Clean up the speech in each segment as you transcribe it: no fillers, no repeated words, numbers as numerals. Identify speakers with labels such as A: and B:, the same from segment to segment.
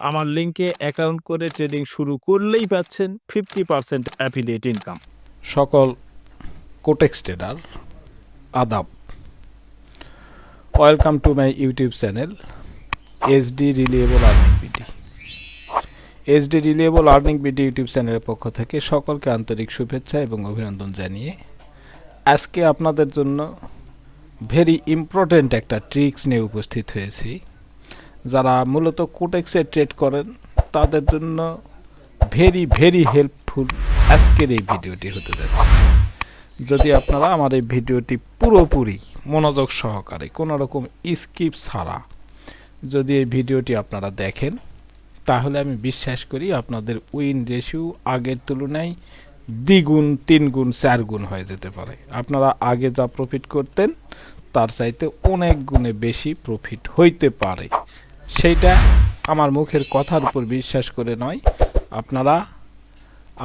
A: আমার লিঙ্কে অ্যাকাউন্ট করে ট্রেডিং শুরু করলেই পাচ্ছেন 50% অ্যাফিলিয়েট ইনকাম।
B: সকল কোটেক্স ট্রেডার আদাব, welcome to my YouTube channel SD reliable earning BD. SD reliable earning BD YouTube চ্যানেলের পক্ষ থেকে সকলকে আন্তরিক শুভেচ্ছা এবং অভিনন্দন জানিয়ে আজকে আপনাদের জন্য ভেরি ইম্পর্ট্যান্ট একটা ট্রিক্স নিয়ে উপস্থিত হয়েছি। যারা মূলত কোটেক্সে ট্রেড করেন তাদের জন্য ভেরি হেল্পফুল আজকের এই ভিডিওটি হতে যাচ্ছে। যদি আপনারা আমার এই ভিডিওটি পুরোপুরি মনোযোগ সহকারে কোনো রকম স্কিপ ছাড়া যদি এই ভিডিওটি আপনারা দেখেন, তাহলে আমি বিশ্বাস করি আপনাদের উইন রেশিও আগের তুলনায় দ্বিগুণ, 3 গুণ, 4 গুণ হয়ে যেতে পারে। আপনারা আগে যা প্রফিট করতেন তার চাইতে অনেক গুণে বেশি প্রফিট হইতে পারে। সেইটা আমার মুখের কথার উপর বিশ্বাস করে নয়, আপনারা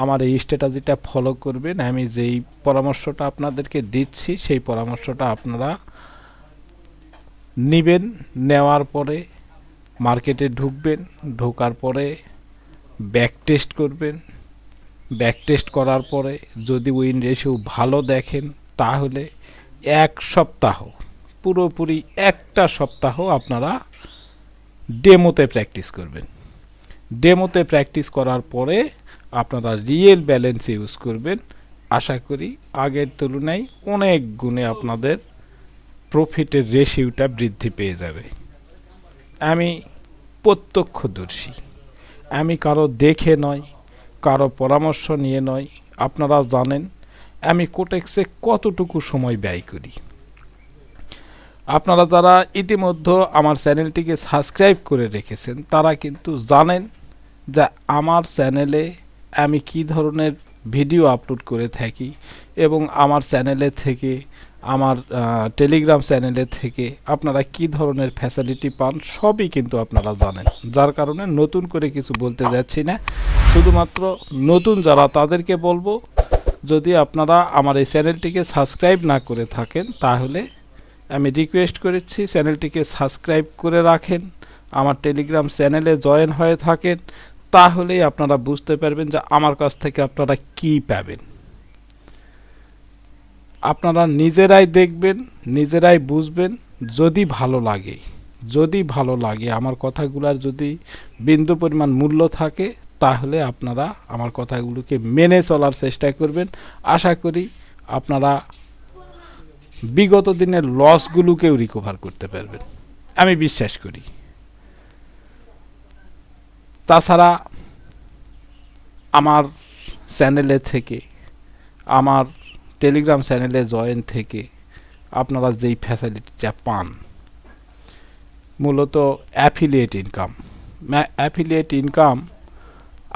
B: আমার এই স্ট্র্যাটেজিটা ফলো করবেন। আমি যেই পরামর্শটা আপনাদেরকে দিচ্ছি সেই পরামর্শটা আপনারা নেবেন। নেওয়ার পরে মার্কেটে ঢুকবেন, ঢোকার পরে ব্যাক টেস্ট করবেন। ব্যাক টেস্ট করার পরে যদি উইন রেশিও ভালো দেখেন তাহলে এক সপ্তাহ, পুরোপুরি একটা সপ্তাহ আপনারা ডেমোতে প্র্যাকটিস করবেন। ডেমোতে প্র্যাকটিস করার পরে আপনারা রিয়েল ব্যালেন্স ইউজ করবেন। আশা করি আগের তুলনায় অনেক গুণে আপনাদের প্রফিটের রেশিওটা বৃদ্ধি পেয়ে যাবে। আমি প্রত্যক্ষদর্শী, আমি কারো দেখে নয়, কারো পরামর্শ নিয়ে নয়। আপনারা জানেন আমি কোটেক্সে কতটুকু সময় ব্যয় করি। আপনারা যারা ইতিমধ্যে আমার চ্যানেলটিকে সাবস্ক্রাইব করে রেখেছেন তারা কিন্তু জানেন যে আমার চ্যানেলে আমি কি ধরনের ভিডিও আপলোড করে থাকি এবং আমার চ্যানেলে থেকে, আমার টেলিগ্রাম চ্যানেলে থেকে আপনারা কি ধরনের ফ্যাসিলিটি পান সবই কিন্তু আপনারা জানেন। যার কারণে নতুন করে কিছু বলতে যাচ্ছি না, শুধুমাত্র নতুন যারা তাদেরকে বলবো, যদি আপনারা আমার এই চ্যানেলটিকে সাবস্ক্রাইব না করে থাকেন তাহলে আমি রিকোয়েস্ট করেছি চ্যানেলটিকে সাবস্ক্রাইব করে রাখেন, আমার টেলিগ্রাম চ্যানেলে জয়েন হয়ে থাকেন, তাহলেই আপনারা বুঝতে পারবেন যে আমার কাছ থেকে আপনারা কি পাবেন। আপনারা নিজেরাই দেখবেন, নিজেরাই বুঝবেন। যদি ভালো লাগে আমার কথাগুলোর যদি বিন্দু পরিমাণ মূল্য থাকে তাহলে আপনারা আমার কথাগুলোকে মেনে চলার চেষ্টা করবেন। আশা করি আপনারা বিগত দিনের লসগুলোকেও রিকভার করতে পারবেন, আমি বিশ্বাস করি। তাছাড়া আমার চ্যানেলে থেকে, আমার টেলিগ্রাম চ্যানেলে জয়েন থেকে আপনারা যেই ফ্যাসিলিটিটা পান, মূলত অ্যাফিলিয়েট ইনকাম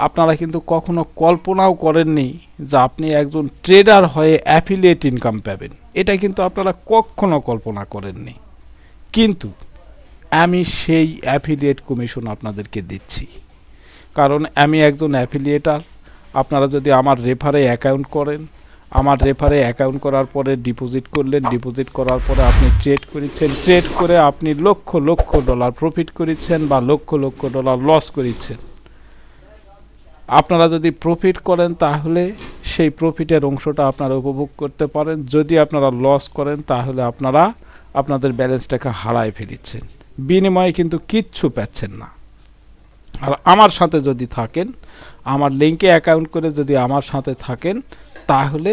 B: আপনারা কিন্তু কখনো কল্পনাও করেননি যে আপনি একজন ট্রেডার হয়ে অ্যাফিলিয়েট ইনকাম পাবেন। এটা কিন্তু আপনারা কখনো কল্পনা করেননি, কিন্তু আমি সেই অ্যাফিলিয়েট কমিশন আপনাদেরকে দিচ্ছি। কারণ আমি একজন অ্যাফিলিয়েটার। আপনারা যদি আমার রেফারে অ্যাকাউন্ট করেন, আমার রেফারে অ্যাকাউন্ট করার পরে ডিপোজিট করলেন, ডিপোজিট করার পরে আপনি ট্রেড করেছেন, ট্রেড করে আপনি লক্ষ লক্ষ ডলার প্রফিট করেছেন বা লক্ষ লক্ষ ডলার লস করেছেন। আপনারা যদি প্রফিট করেন তাহলে সেই প্রফিটের অংশটা আপনারা উপভোগ করতে পারেন। যদি আপনারা লস করেন তাহলে আপনারা আপনাদের ব্যালেন্সটাকে হারায় ফেলেছেন, বিনিময়ে কিন্তু কিচ্ছু পাচ্ছেন না। আর আমার সাথে যদি থাকেন, আমার লিঙ্কে অ্যাকাউন্ট করে যদি আমার সাথে থাকেন, তাহলে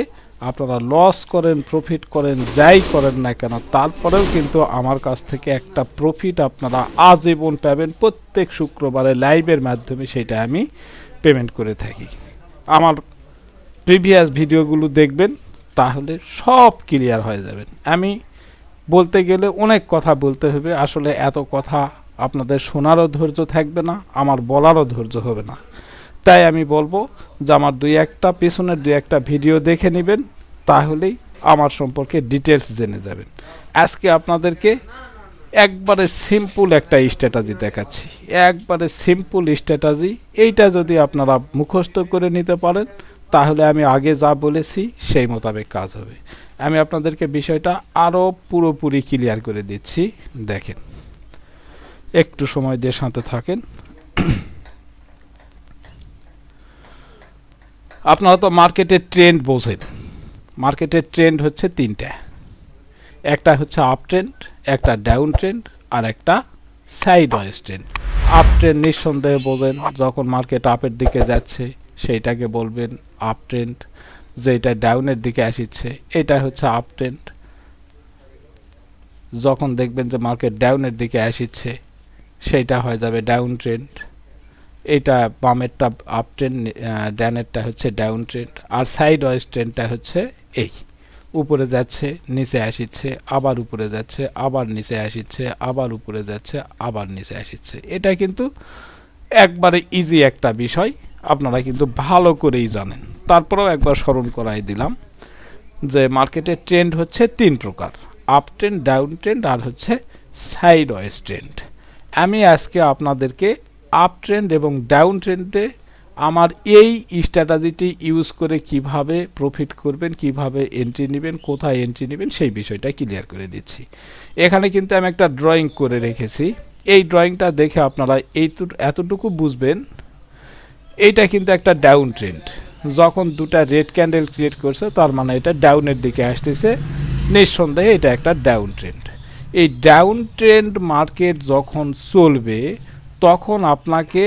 B: আপনারা লস করেন, প্রফিট করেন, যাই করেন না কেন, তারপরেও কিন্তু আমার কাছ থেকে একটা প্রফিট আপনারা আজীবন পাবেন। প্রত্যেক শুক্রবারে লাইভের মাধ্যমে সেটা আমি পেমেন্ট করে থাকি। আমার প্রিভিয়াস ভিডিওগুলো দেখবেন, তাহলে সব ক্লিয়ার হয়ে যাবেন। আমি বলতে গেলে অনেক কথা বলতে হবে, আসলে এত কথা আপনাদের শোনারও ধৈর্য থাকবে না, আমার বলারও ধৈর্য হবে না। তাই আমি বলবো যে আমার পেছনের দুই একটা ভিডিও দেখে নেবেন, তাহলেই আমার সম্পর্কে ডিটেলস জেনে যাবেন। আজকে আপনাদেরকে একবারে সিম্পল একটা স্ট্র্যাটেজি দেখাচ্ছি, একবারে সিম্পল স্ট্র্যাটেজি। এইটা যদি আপনারা মুখস্থ করে নিতে পারেন তাহলে আমি আগে যা বলেছি সেই মোতাবেক কাজ হবে। আমি আপনাদেরকে বিষয়টা আরও পুরোপুরি ক্লিয়ার করে দিচ্ছি। দেখেন, একটু সময় দিয়ে সাথে থাকেন। আপনারা তো মার্কেটের ট্রেন্ড বোঝেন। মার্কেটের ট্রেন্ড হচ্ছে তিনটা, একটা হচ্ছে আপ ট্রেন্ড, একটা ডাউন ট্রেন্ড, আর একটা sideways trend. Up trend নিঃসন্দেহে বোঝেন, যখন মার্কেট আপের দিকে যাচ্ছে সেইটাকে বলবেন আপ ট্রেন্ড, যেটা ডাউনের দিকে আসছে এটা হচ্ছে আপ ট্রেন্ড। যখন দেখবেন যে মার্কেট ডাউনের দিকে আসছে সেইটা হয়ে যাবে ডাউন ট্রেন্ড। এটা বামেরটা আপ ট্রেন্ড, ডানেরটা হচ্ছে ডাউন ট্রেন্ড। আর সাইড ওয়াইজ ট্রেন্ডটা হচ্ছে এই উপরে যাচ্ছে নিচে আসছে, আবার উপরে যাচ্ছে, আবার নিচে আসছে, আবার উপরে যাচ্ছে, আবার নিচে আসছে। এটা কিন্তু একবারে ইজি একটা বিষয়, আপনারা কিন্তু ভালো করেই জানেন। তারপরেও একবার স্মরণ করাই দিলাম যে মার্কেটের ট্রেন্ড হচ্ছে তিন প্রকার, আপ ট্রেন্ড, ডাউন ট্রেন্ড, আর হচ্ছে সাইড ওয়াইজ ট্রেন্ড। আমি আজকে আপনাদেরকে আপ ট্রেন্ড এবং ডাউন ট্রেন্ডে আমার এই স্ট্র্যাটেজিটি ইউজ করে কিভাবে প্রফিট করবেন, কিভাবে এন্ট্রি নেবেন, কোথায় এন্ট্রি নেবেন সেই বিষয়টা ক্লিয়ার করে দিচ্ছি। এখানে কিন্তু আমি একটা ড্রয়িং করে রেখেছি। এই ড্রয়িংটা দেখে আপনারা এতটুকু বুঝবেন, এইটা কিন্তু একটা ডাউন ট্রেন্ড। যখন দুটা রেড ক্যান্ডেল ক্রিয়েট করছে তার মানে এটা ডাউনের দিকে আসতেছে, নিঃসন্দেহে এটা একটা ডাউন ট্রেন্ড। এই ডাউন ট্রেন্ড মার্কেট যখন চলবে তখন আপনাকে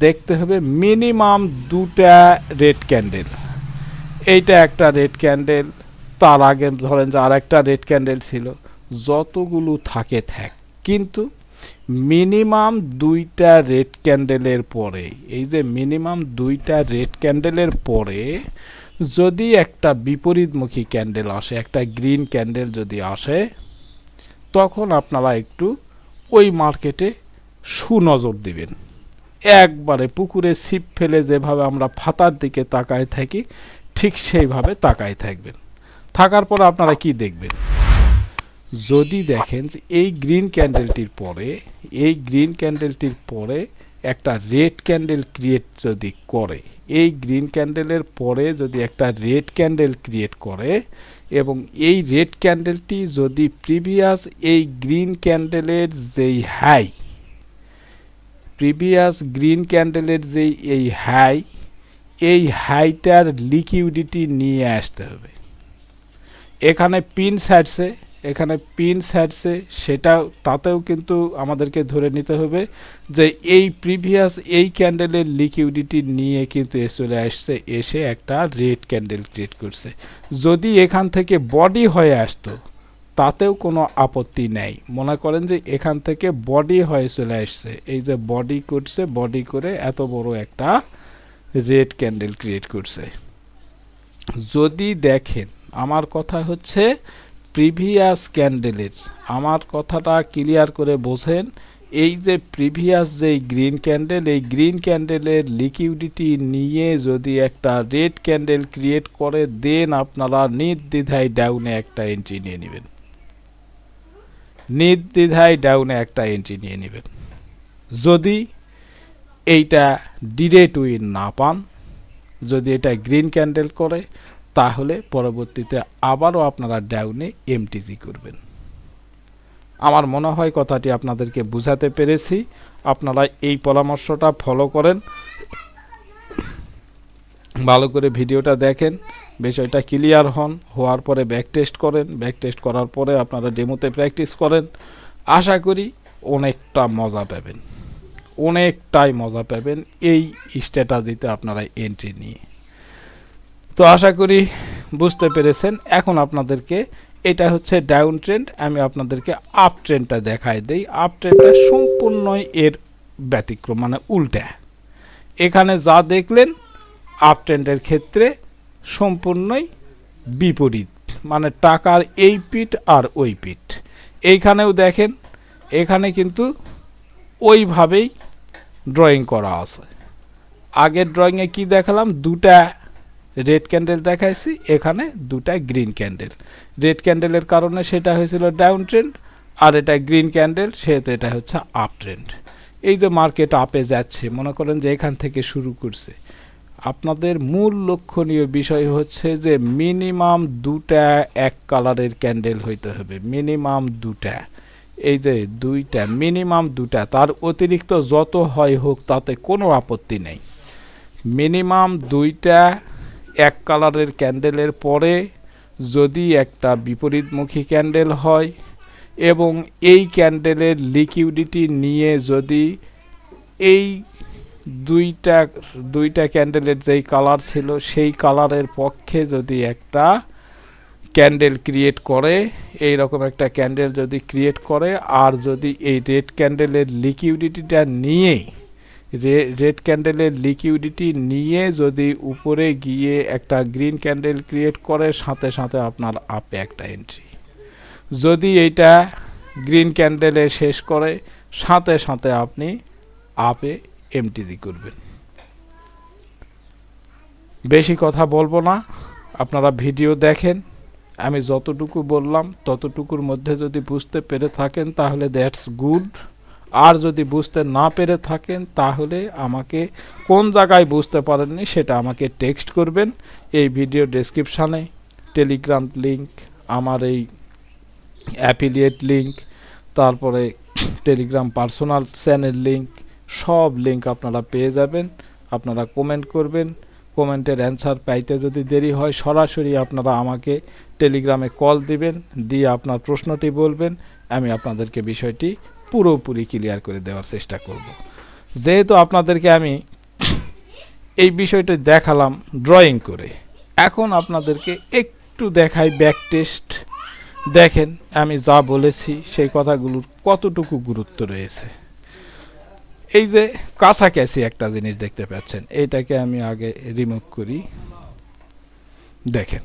B: দেখতে হবে মিনিমাম দুটা রেড ক্যান্ডেল। এইটা একটা রেড ক্যান্ডেল, তার আগে ধরেন যে আর একটা রেড ক্যান্ডেল ছিল, যতগুলো থাকে থাক, কিন্তু মিনিমাম দুইটা রেড ক্যান্ডেলের পরে, এই যে মিনিমাম দুইটা রেড ক্যান্ডেলের পরে যদি একটা বিপরীতমুখী ক্যান্ডেল আসে, একটা গ্রিন ক্যান্ডেল যদি আসে, তখন আপনারা একটু ওই মার্কেটে সুনজর দিবেন। একবারে পুকুরে ছিপ ফেলে যেভাবে আমরা ফাতার দিকে তাকায় থাকি ঠিক সেইভাবে তাকায় থাকবেন। থাকার পর আপনারা কি দেখবেন, যদি দেখেন যে এই গ্রিন ক্যান্ডেলটির পরে, এই গ্রিন ক্যান্ডেলটির পরে একটা রেড ক্যান্ডেল ক্রিয়েট যদি করে, এই গ্রিন ক্যান্ডেলের পরে যদি একটা রেড ক্যান্ডেল ক্রিয়েট করে এবং এই রেড ক্যান্ডেলটি যদি প্রিভিয়াস এই গ্রিন ক্যান্ডেলের যেই হাই, প্রিভিয়াস গ্রিন ক্যান্ডেলের যেই এই হাই, এই হাইটার লিকুইডিটি নিয়ে আসতে হবে। এখানে পিন ছাড়ছে, এখানে পিন ছাড়ছে, সেটাও তাতেও কিন্তু আমাদেরকে ধরে নিতে হবে যে এই প্রিভিয়াস এই ক্যান্ডেলের লিকুইডিটি নিয়ে কিন্তু চলে আসছে, এসে একটা রেড ক্যান্ডেল ক্রিয়েট করছে। যদি এখান থেকে বডি হয়ে আসতো তাতেও কোনো আপত্তি নেই। মনে করেন যে এখান থেকে বডি হয়ে চলে আসছে, এই যে বডি করছে, বডি করে এত বড় একটা রেড ক্যান্ডেল ক্রিয়েট করছে। যদি দেখেন, আমার কথা হচ্ছে প্রিভিয়াস ক্যান্ডেলের, আমার কথাটা ক্লিয়ার করে বোঝেন, এই যে প্রিভিয়াস যেই গ্রিন ক্যান্ডেল, এই গ্রিন ক্যান্ডেলের লিকুইডিটি নিয়ে যদি একটা রেড ক্যান্ডেল ক্রিয়েট করে, দেন আপনারা নির্দ্বিধায় ডাউনে একটা এন্ট্রি নিয়ে নেবেন, নির্দ্বিধায় ডাউনে একটা এন্ট্রি নিয়ে নেবেন। যদি এইটা ডিরেক্ট উইন না পান, যদি এটা গ্রিন ক্যান্ডেল করে, তাহলে পরবর্তীতে আবারও আপনারা ডাউনে এমটিজি করবেন। আমার মনে হয় কথাটি আপনাদেরকে বুঝাতে পেরেছি। আপনারা এই পরামর্শটা ফলো করেন, ভালো করে ভিডিওটা দেখেন, বিষয়টা ক্লিয়ার হন, হওয়ার পরে ব্যাক টেস্ট করেন, ব্যাক টেস্ট করার পরে আপনারা ডেমোতে প্র্যাকটিস করেন। আশা করি অনেকটা মজা পাবেন, অনেকটাই মজা পাবেন এই স্ট্র্যাটেজিতে আপনারা এন্ট্রি নিয়ে। তো আশা করি বুঝতে পেরেছেন। এখন আপনাদেরকে, এটা হচ্ছে ডাউন ট্রেন্ড, আমি আপনাদেরকে আপ ট্রেন্ডটা দেখাই দেই। আপ ট্রেন্ডটা সম্পূর্ণই এর ব্যতিক্রম, মানে উল্টা। এখানে যা দেখলেন আপ ট্রেন্ডের ক্ষেত্রে সম্পূর্ণই বিপরীত, মানে টাকার এই পিঠ আর ওই পিঠ। এইখানেও দেখেন, এখানে কিন্তু ওইভাবেই ড্রয়িং করা আছে। আগের ড্রয়িংয়ে কি দেখালাম, দুটা রেড ক্যান্ডেল দেখাইছি, এখানে দুটা গ্রিন ক্যান্ডেল। রেড ক্যান্ডেলের কারণে সেটা হয়েছিল ডাউন ট্রেন্ড, আর এটা গ্রিন ক্যান্ডেল, সেহেতু এটা হচ্ছে আপ ট্রেন্ড। এই যে মার্কেট আপে যাচ্ছে, মনে করেন যে এখান থেকে শুরু করছে, আপনাদের মূল লক্ষণীয় বিষয় হচ্ছে যে মিনিমাম দুটা এক কালারের ক্যান্ডেল হইতে হবে, মিনিমাম দুটা। এই যে দুইটা, মিনিমাম দুটা, তার অতিরিক্ত যত হয় হোক তাতে কোনো আপত্তি নেই। মিনিমাম দুইটা এক কালারের ক্যান্ডেলের পরে যদি একটা বিপরীতমুখী ক্যান্ডেল হয় এবং এই ক্যান্ডেলের লিকুইডিটি নিয়ে যদি এই দুইটা ক্যান্ডেলের যেই কালার ছিল সেই কালারের পক্ষে যদি একটা ক্যান্ডেল ক্রিয়েট করে, এই রকম একটা ক্যান্ডেল যদি ক্রিয়েট করে, আর যদি এই রেড ক্যান্ডেলের লিকুইডিটি নিয়ে যদি উপরে গিয়ে একটা গ্রিন ক্যান্ডেল ক্রিয়েট করে, সাথে সাথে আপনার আপে একটা এন্ট্রি। যদি এইটা গ্রিন ক্যান্ডেলে শেষ করে, সাথে সাথে আপনি আপে এমটিজি করবেন। বেশি কথা বলবো না, আপনারা ভিডিও দেখেন। আমি যতটুকু বললাম ততটুকুর মধ্যে যদি বুঝতে পেরে থাকেন তাহলে দ্যাটস গুড, আর যদি বুঝতে না পেরে থাকেন তাহলে আমাকে কোন জায়গায় বুঝতে পারেননি সেটা আমাকে টেক্সট করবেন। এই ভিডিও ডেসক্রিপশানে টেলিগ্রাম লিঙ্ক, আমার এই অ্যাফিলিয়েট লিঙ্ক, তারপরে টেলিগ্রাম পার্সোনাল চ্যানেল লিঙ্ক, সব লিঙ্ক আপনারা পেয়ে যাবেন। আপনারা কমেন্ট করবেন, কমেন্টের অ্যান্সার পাইতে যদি দেরি হয় সরাসরি আপনারা আমাকে টেলিগ্রামে কল দিবেন, দিয়ে আপনার প্রশ্নটি বলবেন, আমি আপনাদেরকে বিষয়টি পুরোপুরি ক্লিয়ার করে দেওয়ার চেষ্টা করব। যেহেতু আপনাদেরকে আমি এই বিষয়টি দেখালাম ড্রয়িং করে, এখন আপনাদেরকে একটু দেখাই ব্যাক টেস্ট। দেখেন আমি যা বলেছি সেই কথাগুলোর কতটুকু গুরুত্ব রয়েছে। এই যে কাছাকাছি একটা জিনিস দেখতে পাচ্ছেন, এইটাকে আমি আগে রিমুভ করি। দেখেন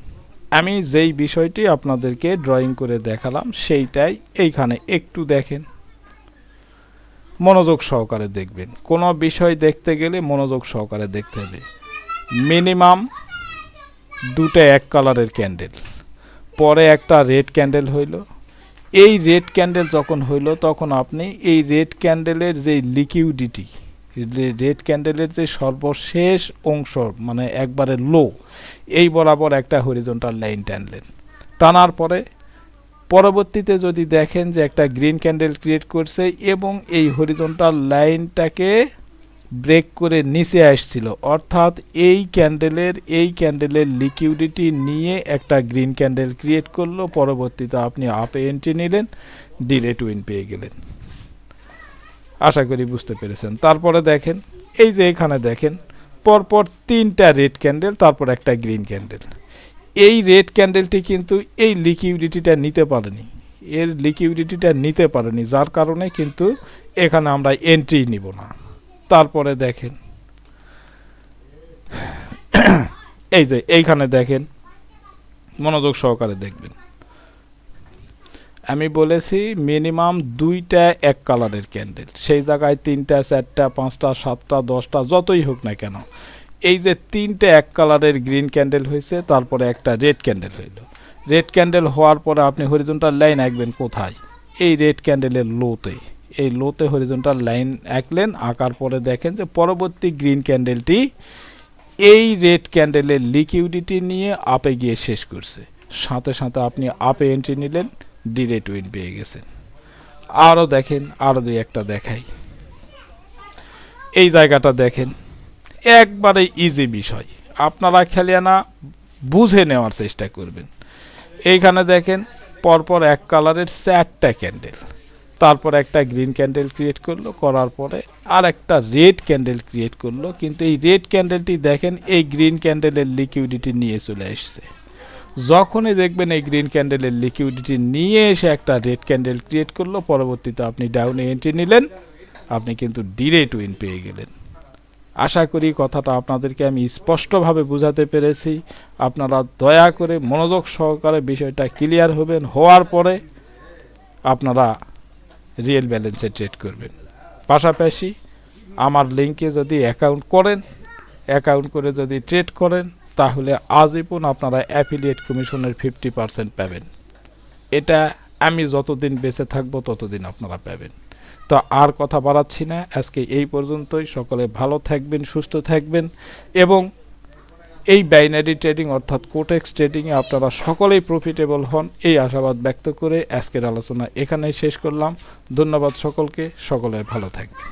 B: আমি যেই বিষয়টি আপনাদেরকে ড্রয়িং করে দেখালাম সেইটাই এইখানে একটু দেখেন, মনোযোগ সহকারে দেখবেন। কোনো বিষয় দেখতে গেলে মনোযোগ সহকারে দেখতে হবে। মিনিমাম দুটো এক কালারের ক্যান্ডেল, পরে একটা রেড ক্যান্ডেল হইল। এই রেড ক্যান্ডেল যখন হইল তখন আপনি এই রেড ক্যান্ডেলের যে লিকুইডিটি, রেড ক্যান্ডেলের যে সর্বশেষ অংশ মানে একবারে লো, এই বরাবর একটা হরিজন্টাল লাইন টানলেন। টানার পরে পরবর্তীতে যদি দেখেন যে একটা গ্রিন ক্যান্ডেল ক্রিয়েট করছে এবং এই হরিজন্টাল লাইনটাকে ব্রেক করে নিচে আসছিল, অর্থাৎ এই ক্যান্ডেলের লিকুইডিটি নিয়ে একটা গ্রিন ক্যান্ডেল ক্রিয়েট করলো। পরবর্তীতে আপনি আপে এন্ট্রি নিলেন, ডিরেক্ট উইন পেয়ে গেলেন। আশা করি বুঝতে পেরেছেন। তারপরে দেখেন এই যে এখানে দেখেন পরপর তিনটা রেড ক্যান্ডেল, তারপর একটা গ্রিন ক্যান্ডেল। এই রেড ক্যান্ডেলটি কিন্তু এই লিকুইডিটিটা নিতে পারেনি, যার কারণে কিন্তু এখানে আমরা এন্ট্রি নিব না। তারপরে দেখেন এই যে এইখানে দেখেন, মনোযোগ সহকারে দেখবেন। আমি বলেছি মিনিমাম দুইটা এক কালারের ক্যান্ডেল, সেই জায়গায় তিনটা, চারটা, পাঁচটা, সাতটা, 10টা যতই হোক না কেন, এই যে তিনটে এক কালারের গ্রিন ক্যান্ডেল হয়েছে, তারপরে একটা রেড ক্যান্ডেল হইল। রেড ক্যান্ডেল হওয়ার পরে আপনি হরিজন্টাল লাইন আঁকবেন কোথায়? এই রেড ক্যান্ডেলের লোতে, এই লোতে হরিজন্টাল লাইন আঁকলেন। আঁকার পরে দেখেন যে পরবর্তী গ্রিন ক্যান্ডেলটি এই রেড ক্যান্ডেলের লিকুইডিটি নিয়ে আপে গিয়ে শেষ করছে, সাথে সাথে আপনি আপে এন্ট্রি নিলেন, ডিরেক্ট উইন পেয়ে গেছেন। আরও দেখেন, আরও দুই একটা দেখাই। এই জায়গাটা দেখেন, একবারে ইজি বিষয়, আপনারা খেলে না বুঝে নেওয়ার চেষ্টা করবেন। এইখানে দেখেন পরপর এক কালারের 4টা ক্যান্ডেল, তারপর একটা গ্রিন ক্যান্ডেল ক্রিয়েট করলো, করার পরে আর একটা রেড ক্যান্ডেল ক্রিয়েট করলো। কিন্তু এই রেড ক্যান্ডেলটি দেখেন এই গ্রিন ক্যান্ডেলের লিকুইডিটি নিয়ে চলে আসছে। যখনই দেখবেন এই গ্রিন ক্যান্ডেলের লিকুইডিটি নিয়ে এসে একটা রেড ক্যান্ডেল ক্রিয়েট করলো, পরবর্তীতে আপনি ডাউনে এন্ট্রি নিলেন, আপনি কিন্তু ডিরেক্ট উইন পেয়ে গেলেন। আশা করি কথাটা আপনাদেরকে আমি স্পষ্টভাবে বোঝাতে পেরেছি। আপনারা দয়া করে মনোযোগ সহকারে বিষয়টা ক্লিয়ার হবেন, হওয়ার পরে আপনারা রিয়েল ব্যালেন্সে ট্রেড করবেন। পাশাপাশি আমার লিঙ্কে যদি অ্যাকাউন্ট করে যদি ট্রেড করেন, তাহলে আজীবন আপনারা অ্যাফিলিয়েট কমিশনের 50% পাবেন। এটা আমি যতদিন বেঁচে থাকবো ততদিন আপনারা পাবেন। তো আর কথা বাড়াচ্ছি না, আজকে এই পর্যন্তই। সকলে ভালো থাকবেন, সুস্থ থাকবেন এবং এই বাইনারি ট্রেডিং অর্থাৎ কোটেক্স ট্রেডিংয়ে আপনারা সকলেই প্রফিটেবল হন, এই আশাবাদ ব্যক্ত করে আজকের আলোচনা এখানেই শেষ করলাম। ধন্যবাদ সকলকে, সকলে ভালো থাকবেন।